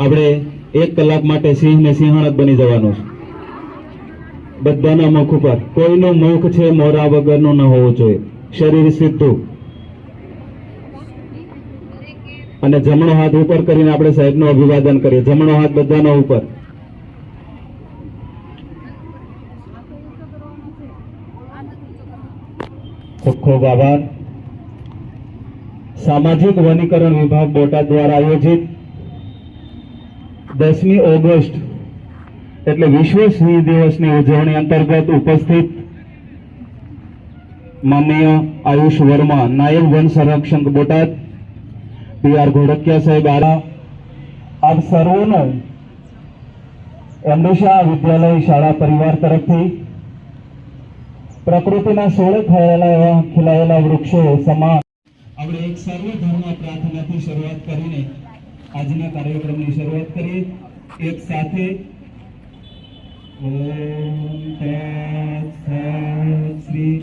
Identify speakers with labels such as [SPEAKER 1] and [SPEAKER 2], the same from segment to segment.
[SPEAKER 1] આપણે 1 કલાક માટે સિંહ ને સિંહણ બની જવાનું છે. બધાના મુખ ઉપર કોઈનું મુખ છે મોરા વગરનું ન હોવું જોઈએ. શરીર સીધું અને જમણો હાથ ઉપર કરીને આપણે સાહેબનું અભિવાદન કરીએ. જમણો હાથ બધાના ઉપર. ખૂબ ખૂબ આભાર. સામાજિક વનીકરણ વિભાગ બોટાદ દ્વારા આયોજિત 10મી ઓગસ્ટ એટલે વિશ્વ સિંહ દિવસની ઉજવણી અંતર્ગત ઉપસ્થિત માનનીય આયુષ વર્મા, નાયબ વન સંરક્ષક બોટાદ, PR ઘોડકિયા સાહેબ, આપ સર્વોનું એમડીશા વિદ્યાલય શાળા પરિવાર તરફથી પ્રકૃતિના સોળે ખીલાયેલા વૃક્ષો સમાન આપણે એક સર્વધર્મ પ્રાર્થનાથી શરૂઆત કરીને આજના કાર્યક્રમની શરૂઆત કરીએ. એક સાથે ઓમ તત્સત શ્રી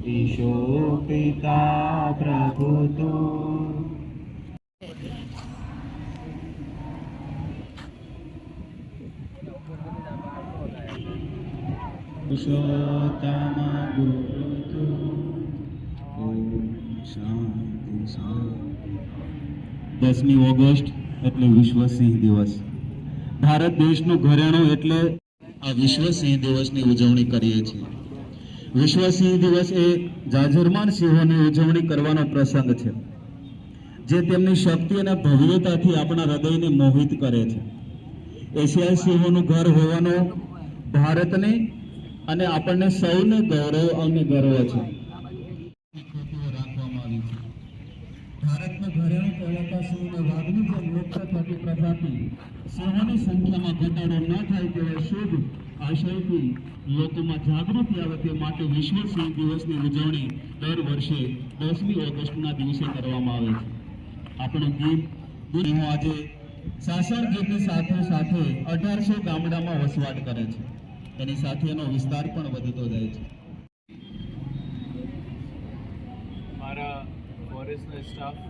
[SPEAKER 1] ઈશો પિતા પ્રભુતો પુરુષોત્તમ ગુરુતુ ઓમ શાંતિ શાંતિ. 10મી ઓગસ્ટ એટલે વિશ્વ સિંહ દિવસ. ભારત દેશનું ઘરેણું એટલે આ વિશ્વ સિંહ દિવસની ઉજવણી કરીએ છીએ. વિશ્વ સિંહ દિવસ એ જાજરમાન સિંહોની ઉજવણી કરવાનો પ્રસંગ છે, જે તેમની શક્તિ અને ભવ્યતાથી આપણા હૃદયને મોહિત કરે છે. એશિયાઈ સિંહોનું ઘર હોવાનો ભારતને અને આપણને સૌને ગૌરવ અને ગર્વ છે. રાખવામાં આવી છે. ભારતનું ઘરેણું કહેવાતા સિંહ અને વાઘની જેમ લુપ્ત થતી પ્રજાતિ સિંહોની સંખ્યામાં ઘટાડો ન થાય તેવા શુભ આશયથી લોકોમાં જાગૃતિ આવે તે માટે વિશ્વ સિંહ દિવસની ઉજવણી દર વર્ષે 10મી ઓગસ્ટના દિવસે કરવામાં આવે છે. આપણું ગીત આજે સાસણ ગીતની સાથે સાથે 1800 ગામડામાં વસવાટ કરે છે. એની સાથે એનો વિસ્તાર પણ વધતો જાય છે.
[SPEAKER 2] મારા ફોરેસ્ટનો સ્ટાફ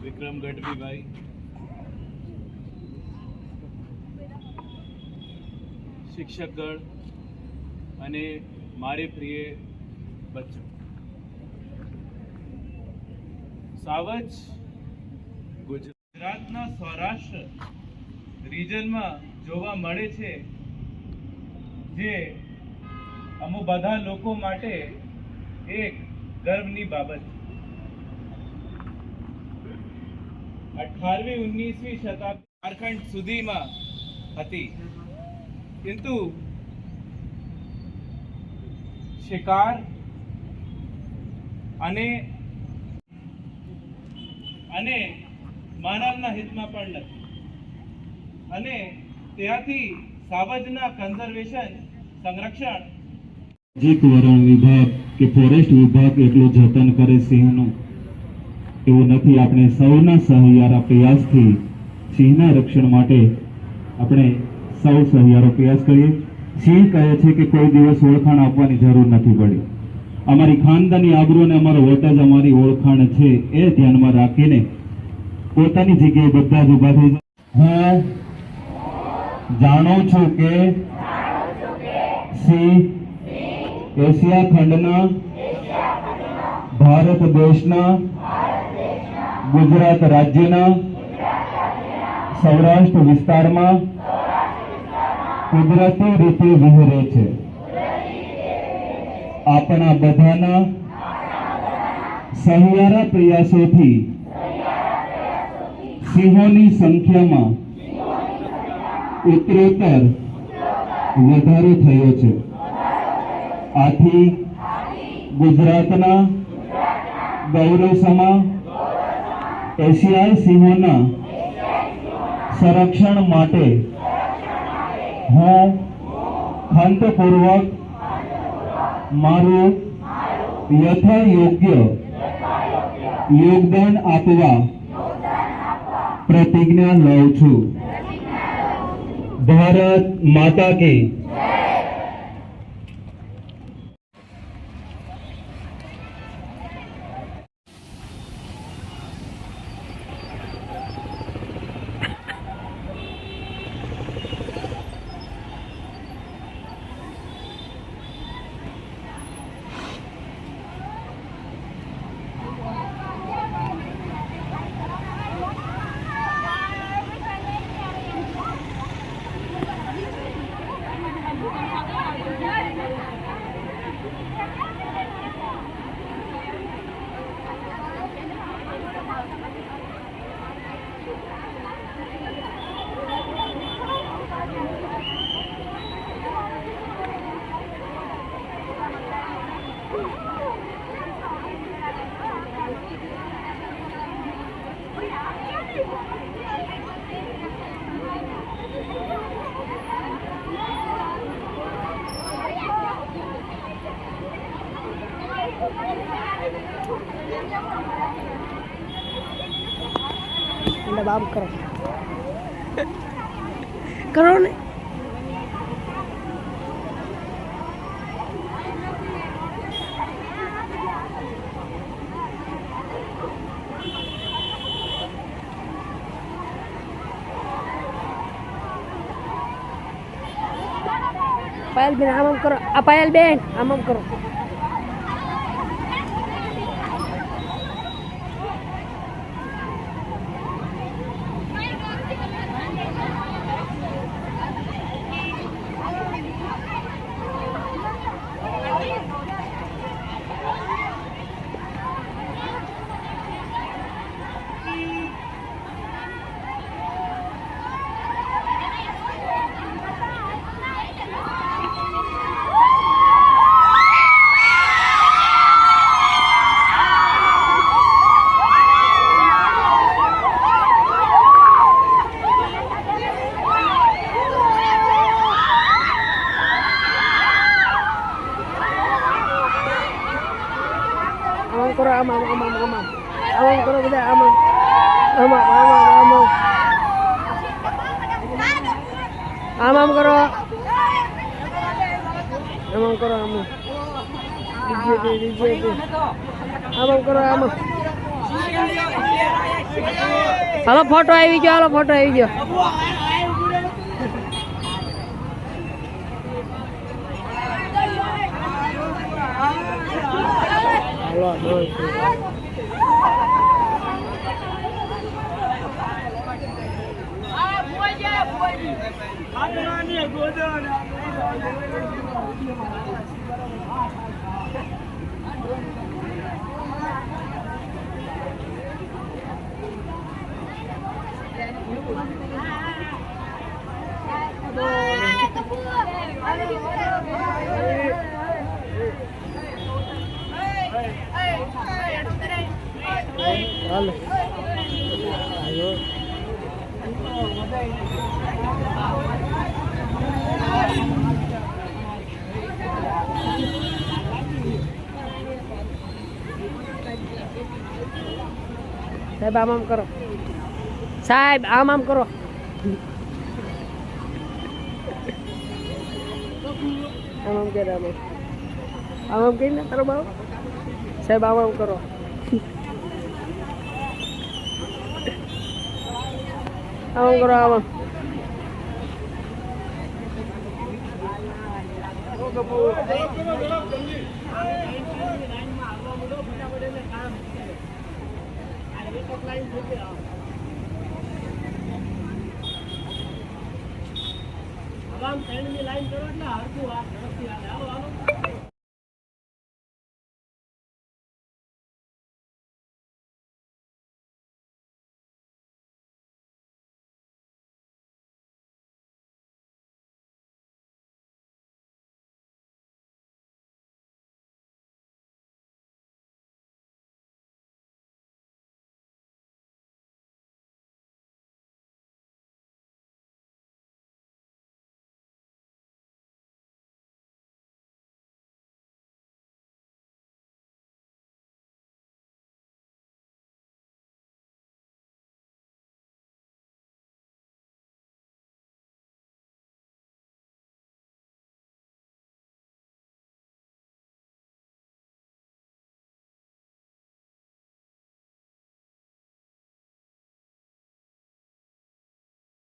[SPEAKER 2] વિક્રમ ગઢવીભાઈ, શિક્ષકગણ અને મારે પ્રિય બચ્ચો, સાવજ ગુજરાતના સૌરાષ્ટ્ર રિજનમાં જોવા મળે છે, જે અમુક બધા લોકો માટે એક ગર્વની બાબત. 18મી 19મી શતાબ્દી ઝારખંડ સુધીમાં હતી, કિંતુ શિકાર અને માનવના હિતમાં પણ નથી. અને ત્યાંથી સાવજના કન્ઝર્વેશન સંરક્ષણ
[SPEAKER 1] વરણ વિભાગ કે ફોરેસ્ટ વિભાગ એટલું જતન કરે સિંહનું એવું નથી. આપણે સૌના સહિયારા પ્રયાસથી સિંહના રક્ષણ માટે આપણે સૌ સહિયારો પ્રયાસ કરીએ. સિંહ કહે છે કે કોઈ દિવસ ઓળખાણ આપવાની જરૂર નથી પડી. અમારી ખાનદાની આબરૂ અને અમારો વોટ જ અમારી ઓળખાણ છે, એ ધ્યાનમાં રાખીને પોતાની જગ્યાએ બધા જ ઉભા થઈ જાય. હું જાણું છું કે સિંહ એશિયા ખંડના ભારત દેશના ગુજરાત રાજ્યના સૌરાષ્ટ્ર વિસ્તારમાં કુદરતી રીતે વિહરે છે. આપણા બધાના સહિયારા પ્રયાસોથી સિંહોની સંખ્યામાં ઉત્તરોત્તર વધારો થયો છે. આથી ગુજરાતના ગૌરવસમા એશિયાઈ સિંહોના સંરક્ષણ માટે હું ખંતપૂર્વક મારું યથાયોગ્ય યોગદાન આપવા प्रतिज्ञा लઉં છું. ભારત માતા કી
[SPEAKER 3] એટલે બાપ કરો કરો ને પાયલ બેન આમ કરો આ પાયલ બેન આમ કરો કરો આમ કરો બધા આમ કરો હાલો ફોટો આવી ગયો હાલો સાહેબ આમ કરો સાહેબ આમ કરો આમ કે આમ કઈ ને તારો બાપ સાહેબ આમ કરો આમ કરો આમ લાઈન કરો એટલે હરકું આ